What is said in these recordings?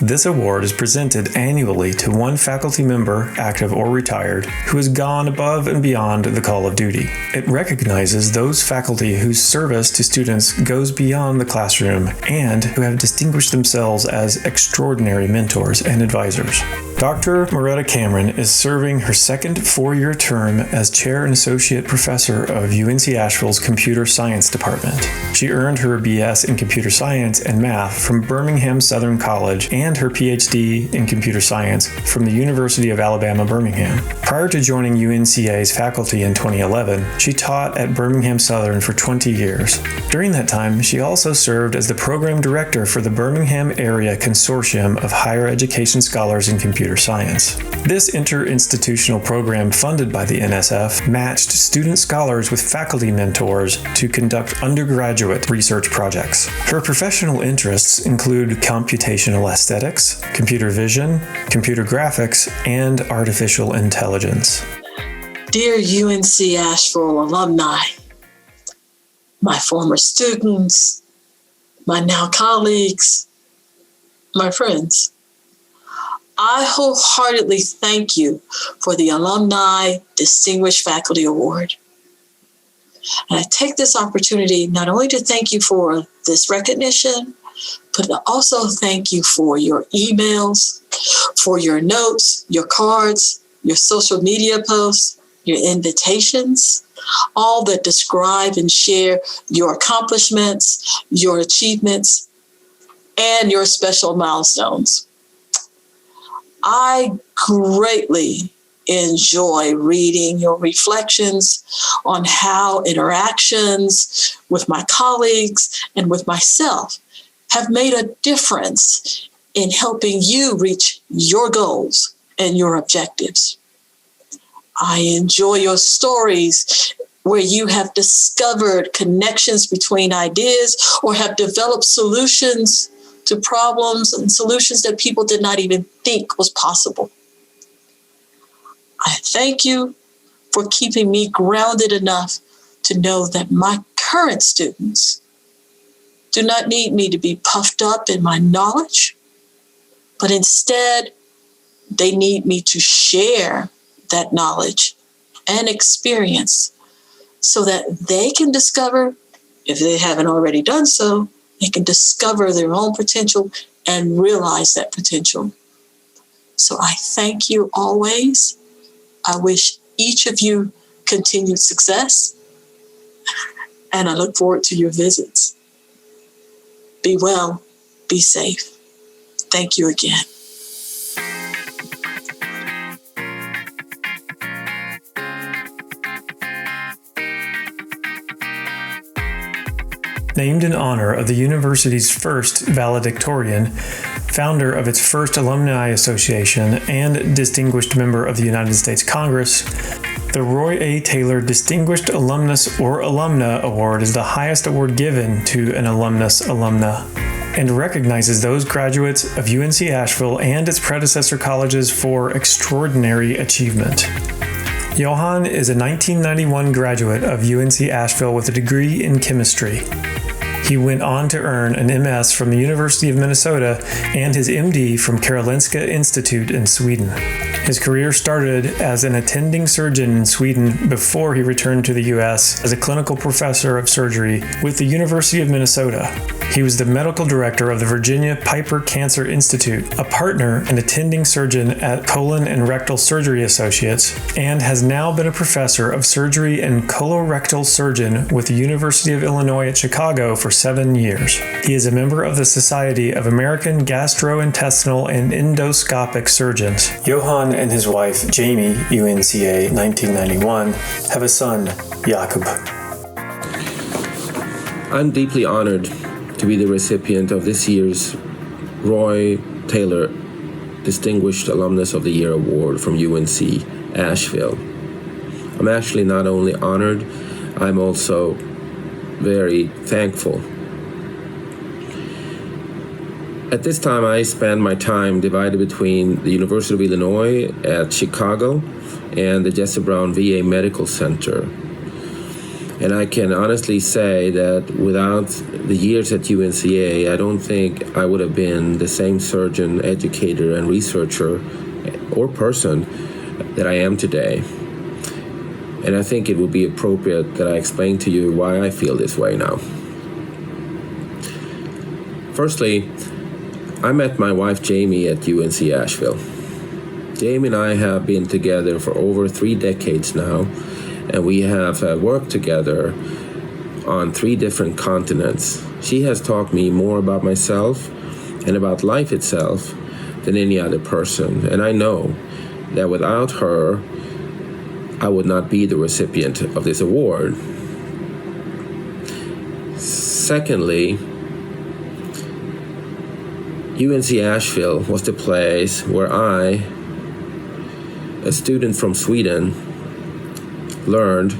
This award is presented annually to one faculty member, active or retired, who has gone above and beyond the call of duty. It recognizes those faculty whose service to students goes beyond the classroom and who have distinguished themselves as extraordinary mentors and advisors. Dr. Marietta Cameron is serving her second 4-year term as Chair and Associate Professor of UNC Asheville's Computer Science Department. She earned her BS in Computer Science and Math from Birmingham Southern College and her PhD in Computer Science from the University of Alabama, Birmingham. Prior to joining UNCA's faculty in 2011, she taught at Birmingham Southern for 20 years. During that time, she also served as the Program Director for the Birmingham Area Consortium of Higher Education Scholars in Computer Science. This interinstitutional program funded by the NSF matched student scholars with faculty mentors to conduct undergraduate research projects. Her professional interests include computational aesthetics, computer vision, computer graphics, and artificial intelligence. Dear UNC Asheville alumni, my former students, my now colleagues, my friends, I wholeheartedly thank you for the Alumni Distinguished Faculty Award. And I take this opportunity not only to thank you for this recognition, but to also thank you for your emails, for your notes, your cards, your social media posts, your invitations, all that describe and share your accomplishments, your achievements, and your special milestones. I greatly enjoy reading your reflections on how interactions with my colleagues and with myself have made a difference in helping you reach your goals and your objectives. I enjoy your stories where you have discovered connections between ideas or have developed solutions to problems and solutions that people did not even think was possible. I thank you for keeping me grounded enough to know that my current students do not need me to be puffed up in my knowledge, but instead they need me to share that knowledge and experience so that they can discover, if they haven't already done so, they can discover their own potential and realize that potential. So I thank you always. I wish each of you continued success, and I look forward to your visits. Be well, be safe. Thank you again. Named in honor of the university's first valedictorian, founder of its first Alumni Association, and distinguished member of the United States Congress, the Roy A. Taylor Distinguished Alumnus or Alumna Award is the highest award given to an alumnus alumna and recognizes those graduates of UNC Asheville and its predecessor colleges for extraordinary achievement. Johan is a 1991 graduate of UNC Asheville with a degree in chemistry. He went on to earn an MS from the University of Minnesota and his MD from Karolinska Institute in Sweden. His career started as an attending surgeon in Sweden before he returned to the U.S. as a clinical professor of surgery with the University of Minnesota. He was the medical director of the Virginia Piper Cancer Institute, a partner and attending surgeon at Colon and Rectal Surgery Associates, and has now been a professor of surgery and colorectal surgeon with the University of Illinois at Chicago for 7 years. He is a member of the Society of American Gastrointestinal and Endoscopic Surgeons. Johan and his wife, Jamie, UNCA 1991, have a son, Jakob. I'm deeply honored to be the recipient of this year's Roy Taylor Distinguished Alumnus of the Year Award from UNC Asheville. I'm actually not only honored, I'm also very thankful. At this time, I spend my time divided between the University of Illinois at Chicago and the Jesse Brown VA Medical Center. And I can honestly say that without the years at UNCA, I don't think I would have been the same surgeon, educator, and researcher or person that I am today. And I think it would be appropriate that I explain to you why I feel this way now. Firstly, I met my wife Jamie at UNC Asheville. Jamie and I have been together for over 3 decades now, and we have worked together on 3 different continents. She has taught me more about myself and about life itself than any other person, and I know that without her, I would not be the recipient of this award. Secondly, UNC Asheville was the place where I, a student from Sweden, learned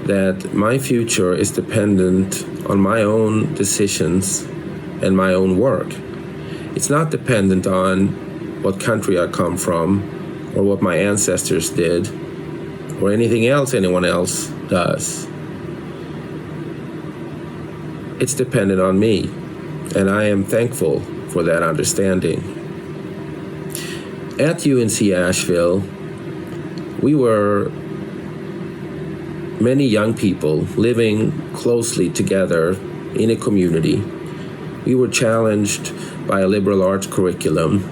that my future is dependent on my own decisions and my own work. It's not dependent on what country I come from or what my ancestors did or anything else anyone else does. It's dependent on me, and I am thankful for that understanding. At UNC Asheville, we were many young people living closely together in a community. We were challenged by a liberal arts curriculum,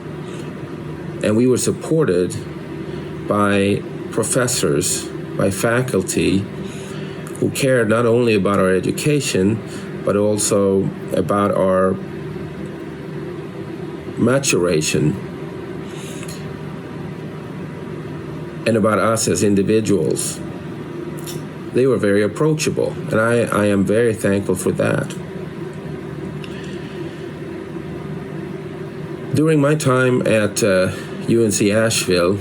and we were supported by professors, by faculty who cared not only about our education, but also about our maturation and about us as individuals. They were very approachable, and I am very thankful for that. During my time at UNC Asheville,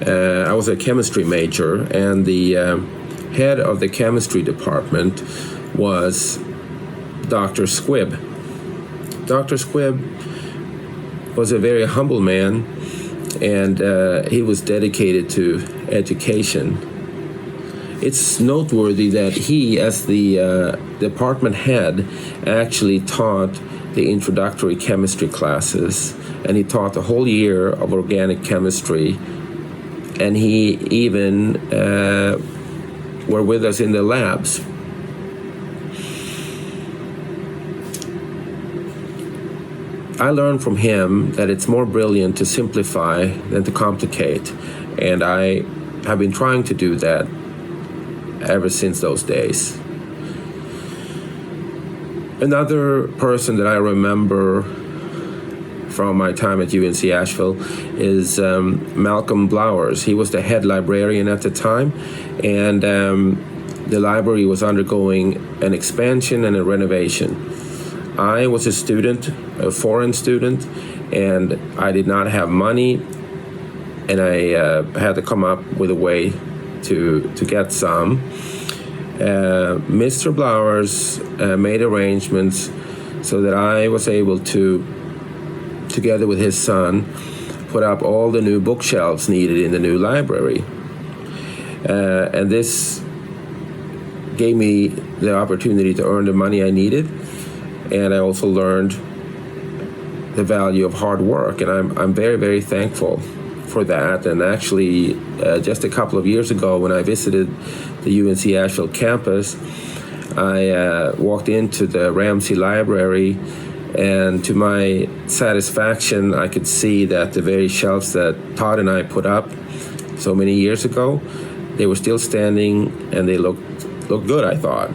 I was a chemistry major, and the head of the chemistry department was Dr. Squibb. Dr. Squibb was a very humble man, and he was dedicated to education. It's noteworthy that he, as the department head, actually taught the introductory chemistry classes, and he taught the whole year of organic chemistry, and he even were with us in the labs. I learned from him that it's more brilliant to simplify than to complicate, and I have been trying to do that ever since those days. Another person that I remember from my time at UNC Asheville is Malcolm Blowers. He was the head librarian at the time, and the library was undergoing an expansion and a renovation. I was a student, a foreign student, and I did not have money, and I had to come up with a way to get some. Mr. Blowers made arrangements so that I was able to, together with his son, put up all the new bookshelves needed in the new library. And this gave me the opportunity to earn the money I needed, and I also learned the value of hard work, and I'm very, very thankful for that. And actually, just a couple of years ago, when I visited the UNC Asheville campus, I walked into the Ramsey Library, and to my satisfaction, I could see that the very shelves that Todd and I put up so many years ago, they were still standing, and they looked good, I thought.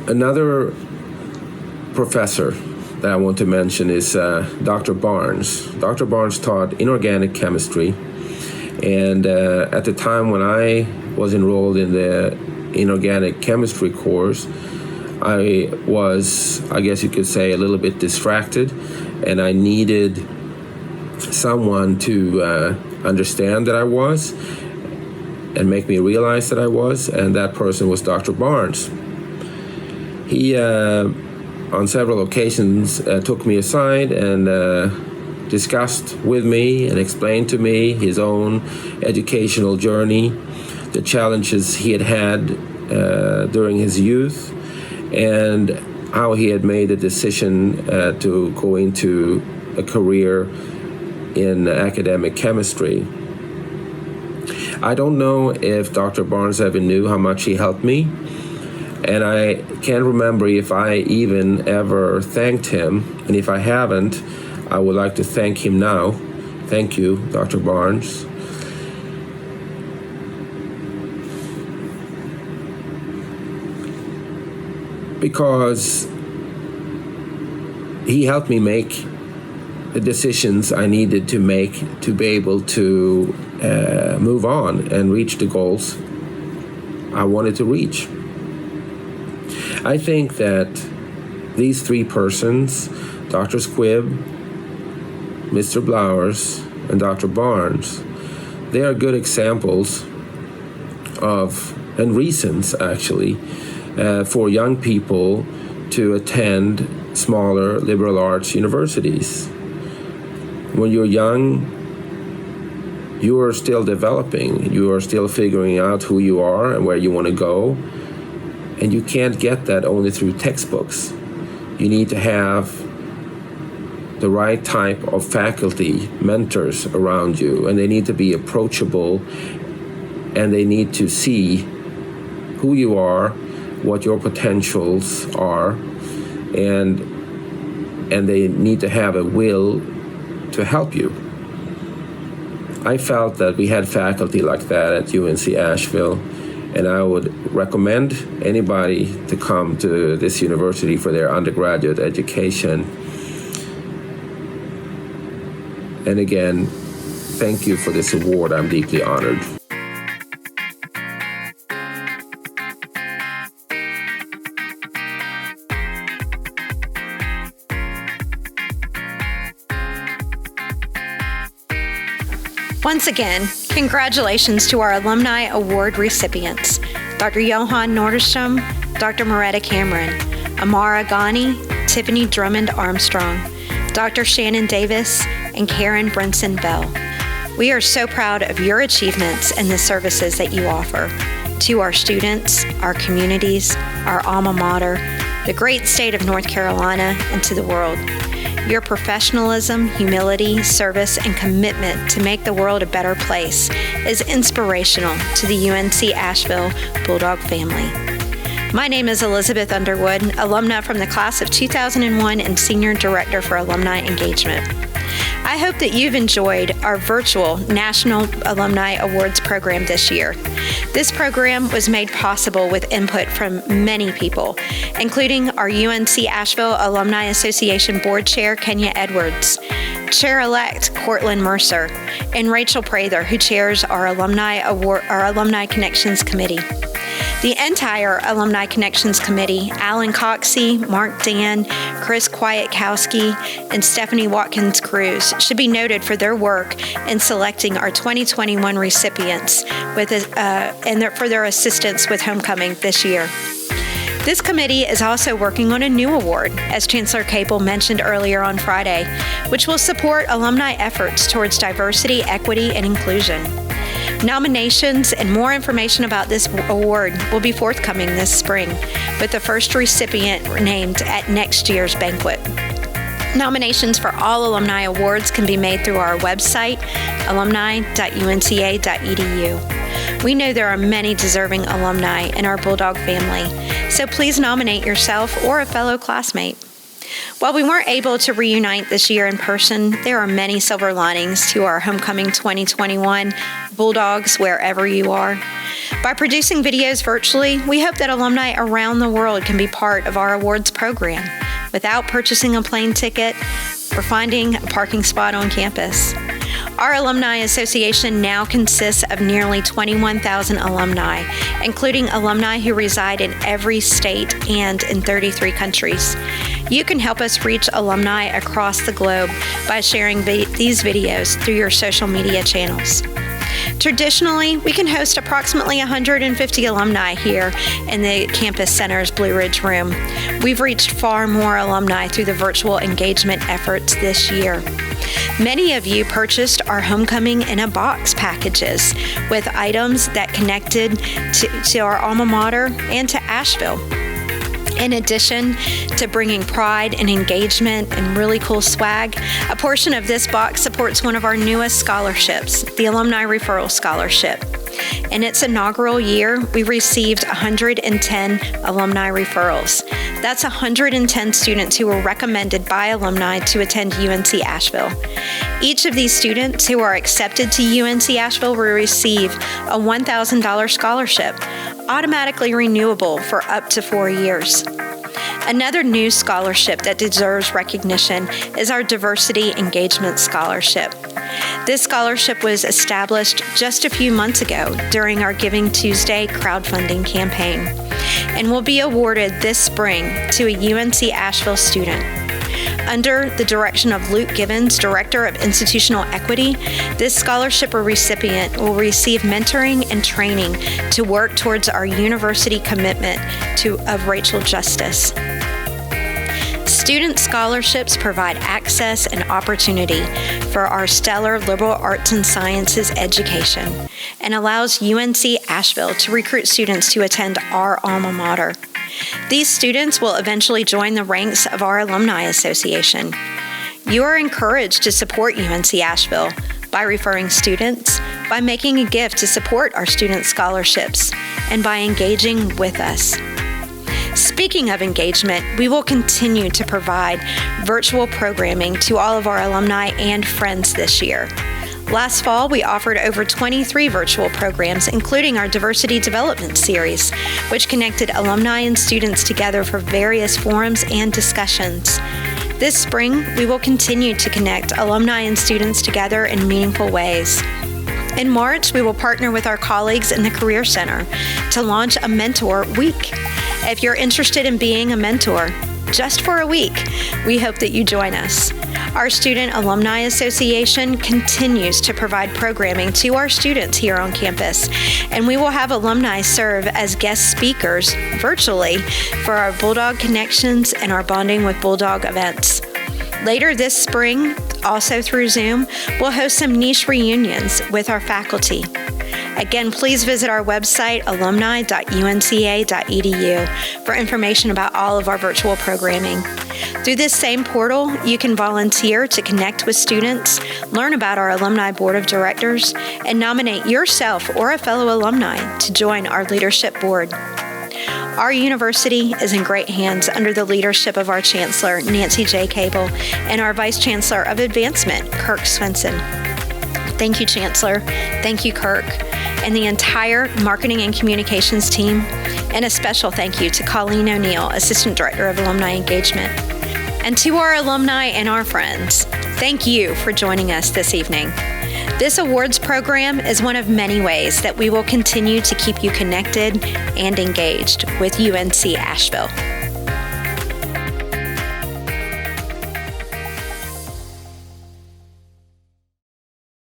Another professor that I want to mention is Dr. Barnes. Dr. Barnes taught inorganic chemistry, and at the time when I was enrolled in the inorganic chemistry course, I was, I guess you could say, a little bit distracted, and I needed someone to understand that I was and make me realize that I was, and that person was Dr. Barnes. He, on several occasions, took me aside and discussed with me and explained to me his own educational journey, the challenges he had during his youth, and how he had made a decision to go into a career in academic chemistry. I don't know if Dr. Barnes ever knew how much he helped me, and I can't remember if I even ever thanked him, and if I haven't, I would like to thank him now. Thank you, Dr. Barnes. Because he helped me make the decisions I needed to make to be able to move on and reach the goals I wanted to reach. I think that these three persons, Dr. Squibb, Mr. Blowers, and Dr. Barnes, they are good examples of, and reasons actually, for young people to attend smaller liberal arts universities. When you're young, you are still developing. You are still figuring out who you are and where you want to go. And you can't get that only through textbooks. You need to have the right type of faculty, mentors around you, and they need to be approachable, and they need to see who you are, what your potentials are, and they need to have a will to help you. I felt that we had faculty like that at UNC Asheville, and I would recommend anybody to come to this university for their undergraduate education. And again, thank you for this award. I'm deeply honored. Once again, congratulations to our Alumni Award recipients, Dr. Johan Nordenstam, Dr. Marietta Cameron, Amara Ghani, Tiffany Drummond Armstrong, Dr. Shannon Davis, and Karen Brinson Bell. We are so proud of your achievements and the services that you offer to our students, our communities, our alma mater, the great state of North Carolina, and to the world. Your professionalism, humility, service, and commitment to make the world a better place is inspirational to the UNC Asheville Bulldog family. My name is Elizabeth Underwood, alumna from the class of 2001 and Senior Director for Alumni Engagement. I hope that you've enjoyed our virtual National Alumni Awards program this year. This program was made possible with input from many people, including our UNC Asheville Alumni Association Board Chair, Kenya Edwards, Chair-elect Cortland Mercer, and Rachel Prather, who chairs our Alumni Connections Committee. The entire Alumni Connections Committee, Alan Coxey, Mark Dan, Chris Kwiatkowski, and Stephanie Watkins Cruz, should be noted for their work in selecting our 2021 recipients for their assistance with homecoming this year. This committee is also working on a new award, as Chancellor Capel mentioned earlier on Friday, which will support alumni efforts towards diversity, equity, and inclusion. Nominations and more information about this award will be forthcoming this spring, with the first recipient named at next year's banquet. Nominations for all alumni awards can be made through our website, alumni.unca.edu. We know there are many deserving alumni in our Bulldog family, so please nominate yourself or a fellow classmate. While we weren't able to reunite this year in person, there are many silver linings to our Homecoming 2021 Bulldogs wherever you are. By producing videos virtually, we hope that alumni around the world can be part of our awards program without purchasing a plane ticket or finding a parking spot on campus. Our Alumni Association now consists of nearly 21,000 alumni, including alumni who reside in every state and in 33 countries. You can help us reach alumni across the globe by sharing these videos through your social media channels. Traditionally, we can host approximately 150 alumni here in the Campus Center's Blue Ridge Room. We've reached far more alumni through the virtual engagement efforts this year. Many of you purchased our Homecoming in a Box packages with items that connected to our alma mater and to Asheville. In addition to bringing pride and engagement and really cool swag, a portion of this box supports one of our newest scholarships, the Alumni Referral Scholarship. In its inaugural year, we received 110 alumni referrals. That's 110 students who were recommended by alumni to attend UNC Asheville. Each of these students who are accepted to UNC Asheville will receive a $1,000 scholarship, automatically renewable for up to 4 years. Another new scholarship that deserves recognition is our Diversity Engagement Scholarship. This scholarship was established just a few months ago during our Giving Tuesday crowdfunding campaign and will be awarded this spring to a UNC Asheville student. Under the direction of Luke Gibbons, Director of Institutional Equity, this scholarship recipient will receive mentoring and training to work towards our university commitment of racial justice. Student scholarships provide access and opportunity for our stellar liberal arts and sciences education and allows UNC Asheville to recruit students to attend our alma mater. These students will eventually join the ranks of our Alumni Association. You are encouraged to support UNC Asheville by referring students, by making a gift to support our student scholarships, and by engaging with us. Speaking of engagement, we will continue to provide virtual programming to all of our alumni and friends this year. Last fall, we offered over 23 virtual programs, including our Diversity Development Series, which connected alumni and students together for various forums and discussions. This spring, we will continue to connect alumni and students together in meaningful ways. In March, we will partner with our colleagues in the Career Center to launch a Mentor Week. If you're interested in being a mentor, just for a week, we hope that you join us. Our Student Alumni Association continues to provide programming to our students here on campus, and we will have alumni serve as guest speakers virtually for our Bulldog Connections and our Bonding with Bulldog events. Later this spring, also through Zoom, we'll host some niche reunions with our faculty. Again, please visit our website, alumni.unca.edu, for information about all of our virtual programming. Through this same portal, you can volunteer to connect with students, learn about our Alumni Board of Directors, and nominate yourself or a fellow alumni to join our leadership board. Our university is in great hands under the leadership of our Chancellor, Nancy J. Cable, and our Vice Chancellor of Advancement, Kirk Swenson. Thank you, Chancellor. Thank you, Kirk, and the entire marketing and communications team. And a special thank you to Colleen O'Neill, Assistant Director of Alumni Engagement. And to our alumni and our friends, thank you for joining us this evening. This awards program is one of many ways that we will continue to keep you connected and engaged with UNC Asheville.